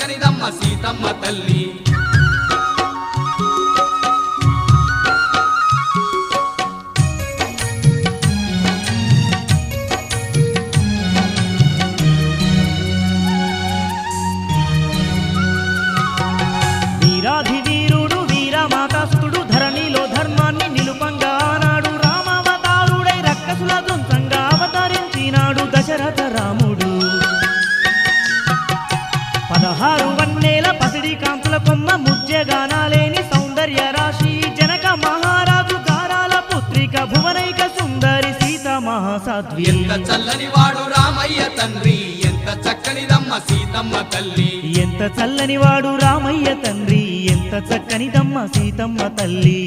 చక్కనిదమ్మ సీతమ్మ తల్లి వీరాధివీరుడు వీరమాతాసుతుడు ధరణిలో ధర్మాన్ని నిలుపంగా ఆనాడు రామావతారుడై రక్కసుల దృంసంగా అవతరించినాడు దశరథ రాముడు 16 వన్నేల పసిడి కాంతుల కొమ్మ ముజ్జగానాలేని సౌందర్య రాశి జనక మహారాజు గారాల పుత్రిక భువనైక సుందరి సీత మహాసాధ్వి ఎంత చల్లని వాడు రామయ్య తండ్రి ఎంత చక్కనిదమ్మ సీతమ్మ తల్లి ఎంత చల్లని వాడు రామయ్య తండ్రి ఎంత చక్కనిదమ్మ సీతమ్మ తల్లి